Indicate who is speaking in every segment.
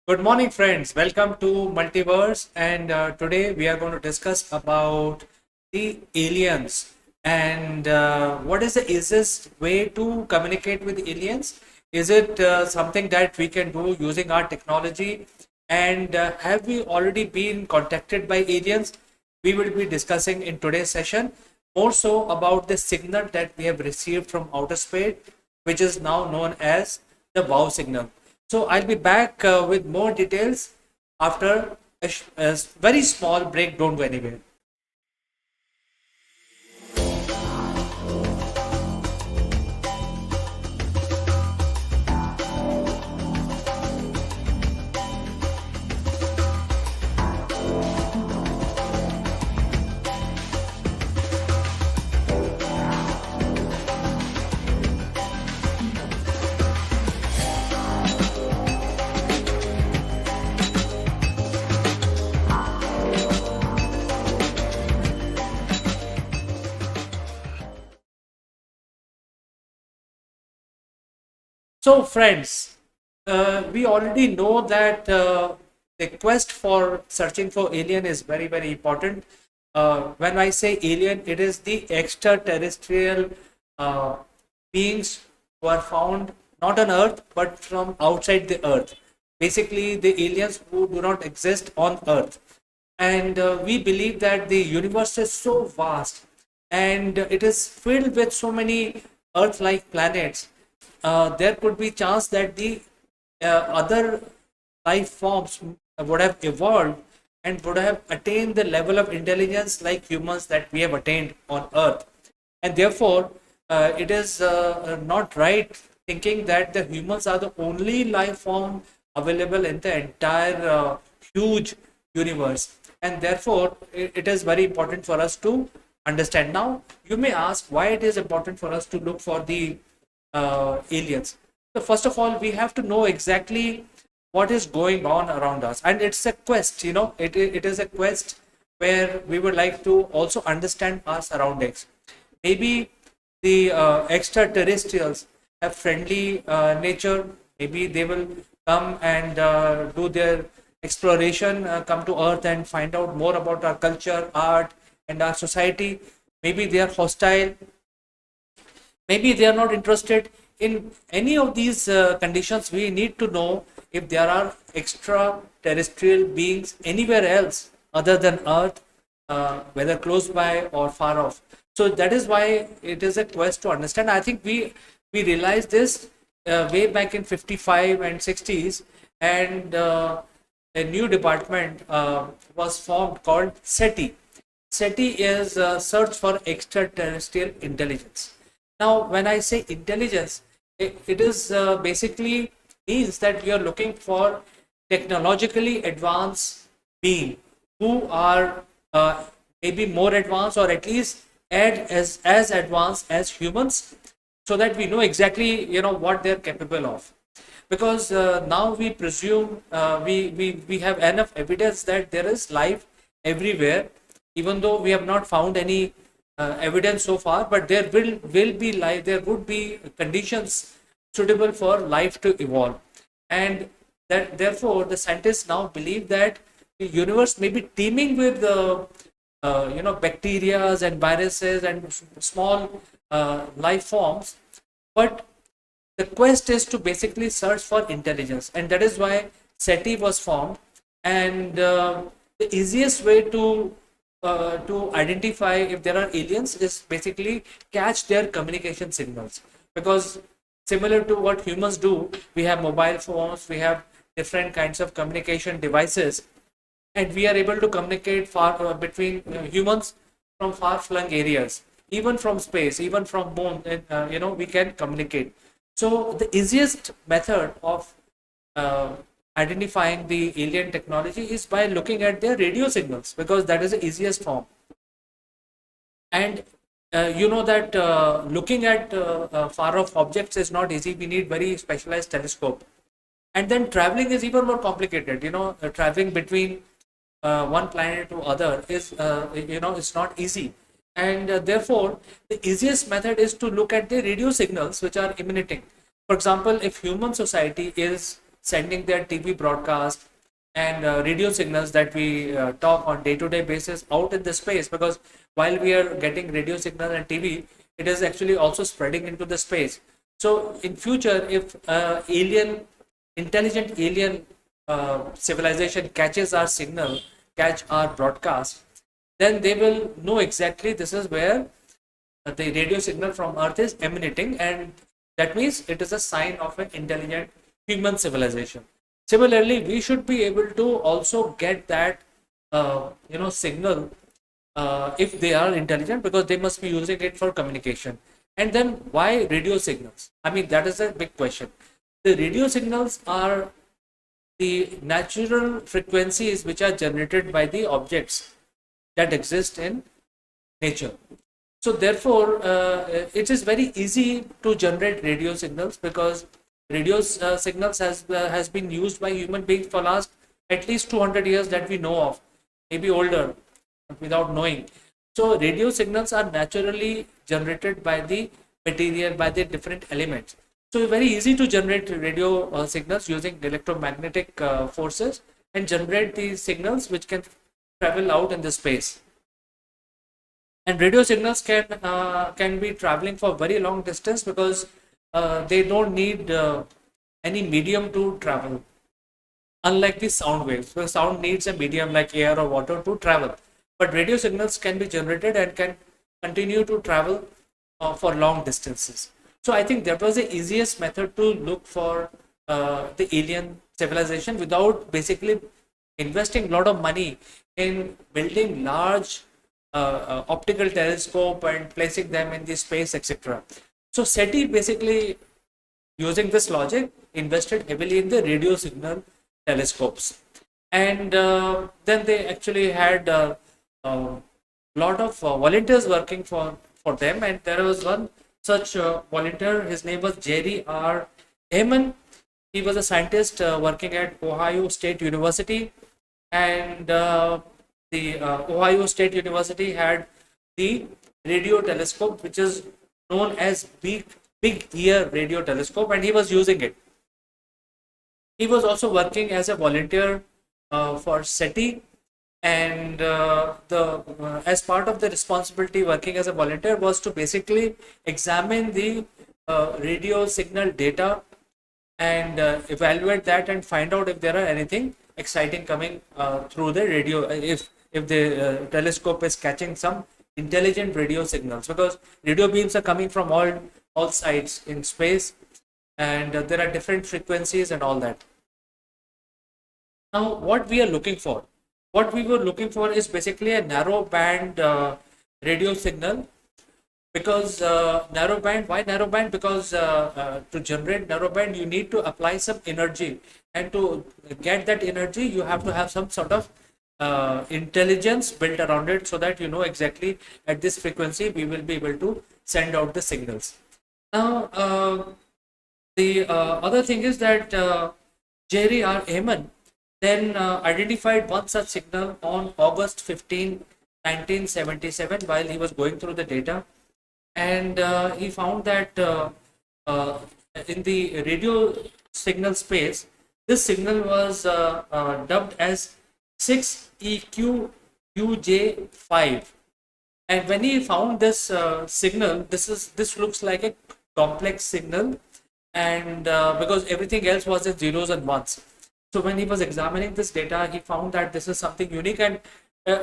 Speaker 1: Good morning, friends. Welcome to Multiverse, and today we are going to discuss about the aliens and what is the easiest way to communicate with aliens. Is it something that we can do using our technology? And have we already been contacted by aliens? We will be discussing in today's session more so about the signal that we have received from outer space, which is now known as the wow signal. So I'll be back with more details after a very small break. Don't go anywhere. So, friends, we already know that the quest for searching for alien is very, very important. When I say alien, it is the extraterrestrial uh, beings who are found not on Earth but from outside the Earth. Basically, the aliens who do not exist on Earth. And we believe that the universe is so vast and it is filled with so many Earth-like planets. There could be chance that the other life forms would have evolved and would have attained the level of intelligence like humans that we have attained on Earth. And therefore, it is not right thinking that the humans are the only life form available in the entire huge universe. And therefore, it is very important for us to understand. Now, you may ask why it is important for us to look for the aliens. So first of all, we have to know exactly what is going on around us, and it's a quest. It is a quest where we would like to also understand our surroundings. Maybe the extraterrestrials have friendly nature. Maybe they will come and do their exploration, come to Earth and find out more about our culture, art, and our society. Maybe they are hostile. Maybe they are not interested in any of these conditions. We need to know if there are extraterrestrial beings anywhere else other than Earth, whether close by or far off. So that is why it is a quest to understand. I think we realized this way back in 55 and 60s, and a new department was formed called SETI. SETI is search for extraterrestrial intelligence. Now, when I say intelligence, it is basically means that we are looking for technologically advanced being who are maybe more advanced or at least as advanced as humans, so that we know exactly what they're capable of. Because now we presume we have enough evidence that there is life everywhere, even though we have not found any evidence so far, but there will be life, there would be conditions suitable for life to evolve. And that therefore the scientists now believe that the universe may be teeming with bacteria and viruses and small life forms, but the quest is to basically search for intelligence, and that is why SETI was formed. And the easiest way to identify if there are aliens is basically catch their communication signals. Because similar to what humans do, we have mobile phones, we have different kinds of communication devices, and we are able to communicate far between humans from far flung areas, even from space, even from moon. And, we can communicate. So the easiest method of uh, identifying the alien technology is by looking at their radio signals, because that is the easiest form. And you know that looking at far off objects is not easy. We need very specialized telescope. And then traveling is even more complicated. Traveling between one planet to other is it's not easy. And therefore the easiest method is to look at the radio signals which are emanating. For example, if human society is sending their TV broadcast and radio signals that we talk on day-to-day basis out in the space, because while we are getting radio signal and TV, it is actually also spreading into the space. So in future, if intelligent alien civilization catches our signal, catch our broadcast, then they will know exactly this is where the radio signal from Earth is emanating, and that means it is a sign of an intelligent human civilization. Similarly, we should be able to also get that signal if they are intelligent, because they must be using it for communication. And then why radio signals? I mean, that is a big question. The radio signals are the natural frequencies which are generated by the objects that exist in nature. So therefore, it is very easy to generate radio signals, because radio signals has been used by human beings for last at least 200 years that we know of, maybe older, without knowing. So radio signals are naturally generated by the material, by the different elements. So it's very easy to generate radio signals using electromagnetic forces, and generate these signals which can travel out in the space. And radio signals can be traveling for very long distance, because they don't need any medium to travel, unlike the sound waves, where sound needs a medium like air or water to travel. But radio signals can be generated and can continue to travel for long distances. So I think that was the easiest method to look for the alien civilization, without basically investing a lot of money in building large optical telescope and placing them in the space, etc. So SETI basically, using this logic, invested heavily in the radio signal telescopes. And then they actually had a lot of volunteers working for them. And there was one such volunteer, his name was Jerry R. Heyman. He was a scientist working at Ohio State University. And the Ohio State University had the radio telescope, which is known as Big Ear Radio Telescope, and he was using it. He was also working as a volunteer for SETI, and as part of the responsibility working as a volunteer was to basically examine the radio signal data and evaluate that and find out if there are anything exciting coming through the radio, if the telescope is catching some intelligent radio signals, because radio beams are coming from all sides in space, and there are different frequencies and all that. Now, what we are looking for, what we were looking for is basically a narrow band radio signal. Because narrow band, why narrow band? Because to generate narrow band, you need to apply some energy, and to get that energy, you have to have some sort of intelligence built around it, so that you know exactly at this frequency we will be able to send out the signals. Now, the other thing is that Jerry R. Heyman then identified one such signal on August 15, 1977, while he was going through the data. And he found that in the radio signal space, this signal was dubbed as 6EQUJ5. And when he found this signal, this looks like a complex signal, and because everything else was in zeros and ones. So when he was examining this data, he found that this is something unique, and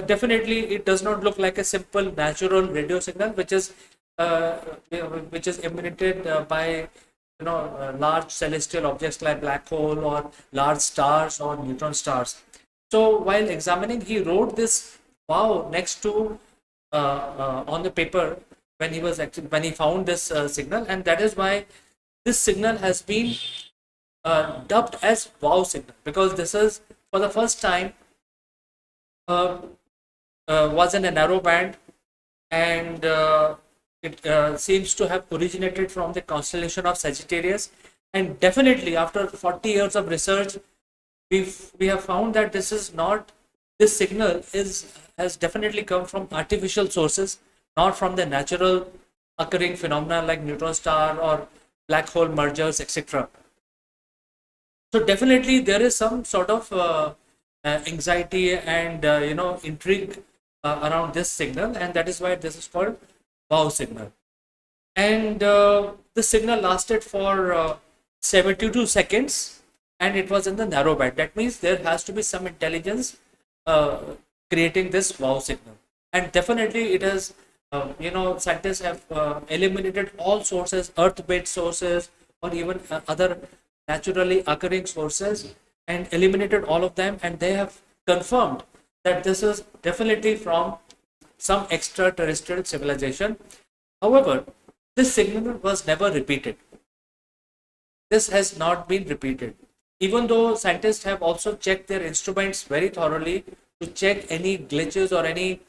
Speaker 1: definitely it does not look like a simple natural radio signal, which is emanated by large celestial objects like black hole or large stars or neutron stars. So while examining, he wrote this wow next to on the paper when he found this signal, and that is why this signal has been dubbed as wow signal, because this is for the first time was in a narrow band, and it seems to have originated from the constellation of Sagittarius. And definitely after 40 years of research, we have found that this signal has definitely come from artificial sources, not from the natural occurring phenomena like neutron star or black hole mergers, etc. So definitely there is some sort of anxiety and intrigue around this signal, and that is why this is called wow signal. And the signal lasted for 72 seconds, and it was in the narrow band. That means there has to be some intelligence uh, creating this wow signal. And definitely it has, scientists have eliminated all sources, earth-based sources, or even other naturally occurring sources, and eliminated all of them, and they have confirmed that this is definitely from some extraterrestrial civilization. However, this signal was never repeated. This has not been repeated. Even though scientists have also checked their instruments very thoroughly to check any glitches or any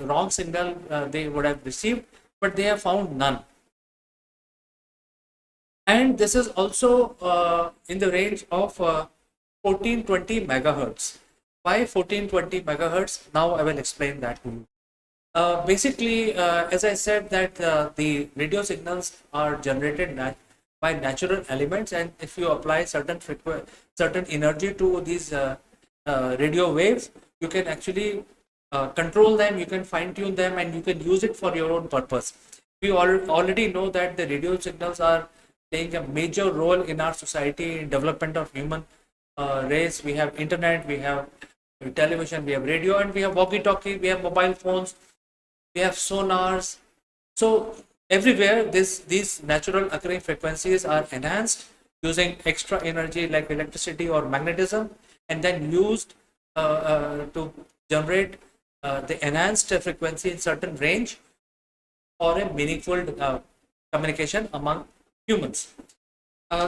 Speaker 1: wrong signal they would have received, but they have found none. And this is also in the range of 1420 megahertz. Why 1420 megahertz? Now I will explain that to you. Basically, as I said, that the radio signals are generated by natural elements, and if you apply certain energy to these radio waves, you can actually control them, you can fine tune them, and you can use it for your own purpose. We already know that the radio signals are playing a major role in our society in development of human race. We have internet, we have television, we have radio, and we have walkie-talkie, we have mobile phones, we have sonars. So everywhere these natural occurring frequencies are enhanced using extra energy like electricity or magnetism, and then used to generate the enhanced frequency in certain range for a meaningful communication among humans.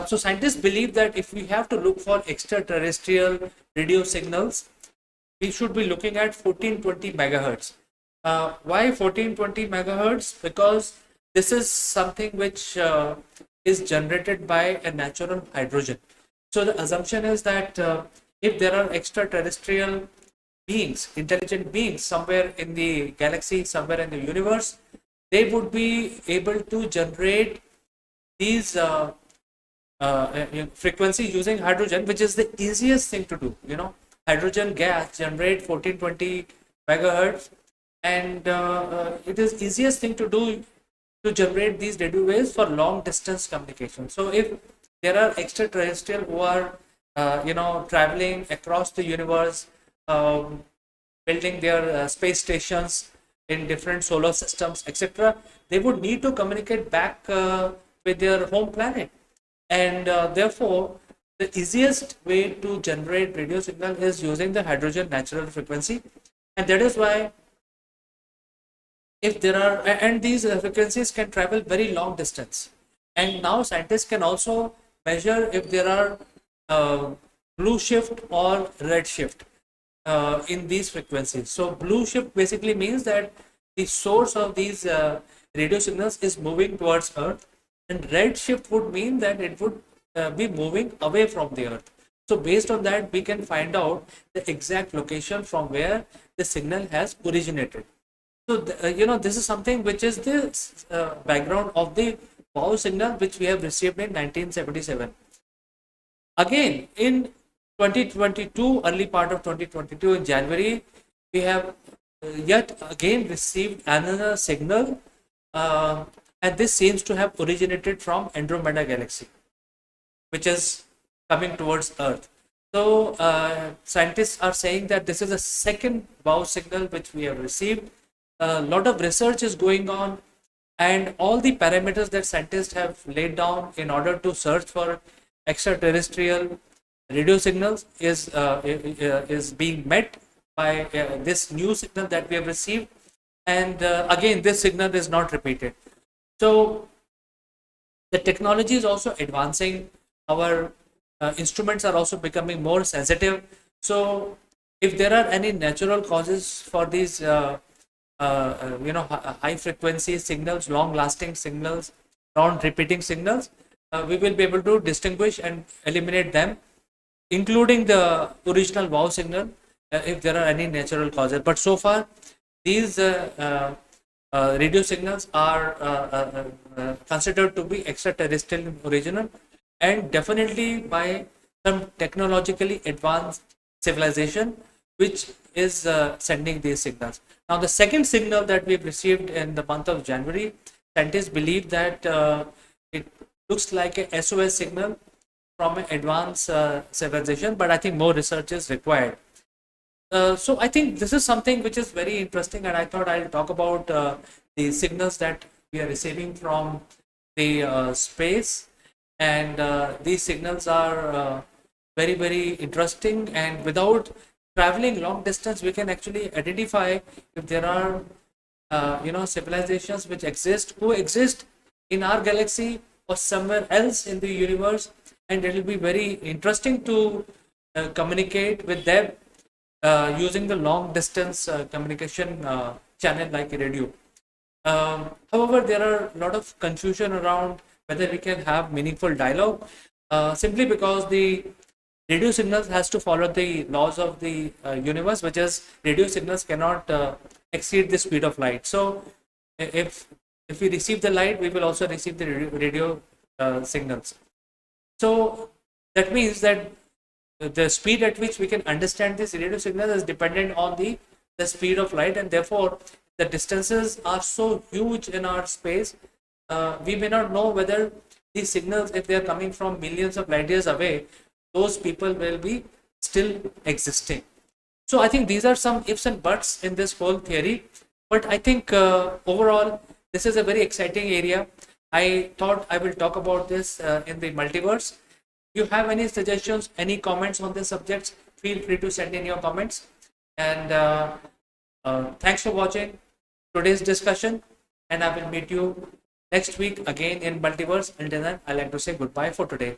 Speaker 1: So scientists believe that if we have to look for extraterrestrial radio signals, we should be looking at 1420 megahertz. Why 1420 megahertz? Because this is something which is generated by a natural hydrogen. So the assumption is that if there are extraterrestrial beings, intelligent beings somewhere in the galaxy, somewhere in the universe, they would be able to generate these frequencies using hydrogen, which is the easiest thing to do. Hydrogen gas generate 1420 megahertz, and it is easiest thing to do to generate these radio waves for long distance communication. So if there are extraterrestrial who are traveling across the universe, building their space stations in different solar systems, etc., they would need to communicate back with their home planet, and therefore the easiest way to generate radio signal is using the hydrogen natural frequency. And that is why, if there are, and these frequencies can travel very long distance, and now scientists can also measure if there are blue shift or red shift in these frequencies. So blue shift basically means that the source of these radio signals is moving towards Earth, and red shift would mean that it would be moving away from the Earth. So based on that, we can find out the exact location from where the signal has originated. So this is something which is the background of the wow signal which we have received in 1977. Again, in 2022, early part of 2022, in January, we have yet again received another signal, and this seems to have originated from Andromeda galaxy, which is coming towards Earth. So scientists are saying that this is a second wow signal which we have received. A lot of research is going on, and all the parameters that scientists have laid down in order to search for extraterrestrial radio signals is being met by this new signal that we have received. And again, this signal is not repeated. So the technology is also advancing. Our instruments are also becoming more sensitive. So if there are any natural causes for these high frequency signals, long lasting signals, non repeating signals, we will be able to distinguish and eliminate them, including the original wow signal, if there are any natural causes. But so far, these radio signals are considered to be extraterrestrial original, and definitely by some technologically advanced civilization which is sending these signals. Now, the second signal that we've received in the month of January, scientists believe that it looks like a SOS signal from an advanced civilization, but I think more research is required. So I think this is something which is very interesting, and I thought I'll talk about the signals that we are receiving from the space, and these signals are very very interesting. And without traveling long distance, we can actually identify if there are civilizations which exist who exist in our galaxy or somewhere else in the universe, and it will be very interesting to communicate with them using the long distance communication channel like radio. However, there are a lot of confusion around whether we can have meaningful dialogue, simply because the radio signals has to follow the laws of the universe, which is radio signals cannot exceed the speed of light. So if if we receive the light, we will also receive the radio signals. So that means that the speed at which we can understand this radio signal is dependent on the speed of light, and therefore the distances are so huge in our space. We may not know whether these signals, if they are coming from millions of light years away, those people will be still existing. So I think these are some ifs and buts in this whole theory, but I think overall this is a very exciting area. I thought I will talk about this in the multiverse. If you have any suggestions, any comments on this subject, feel free to send in your comments. And thanks for watching today's discussion. And I will meet you next week again in multiverse. Until then, I like to say goodbye for today.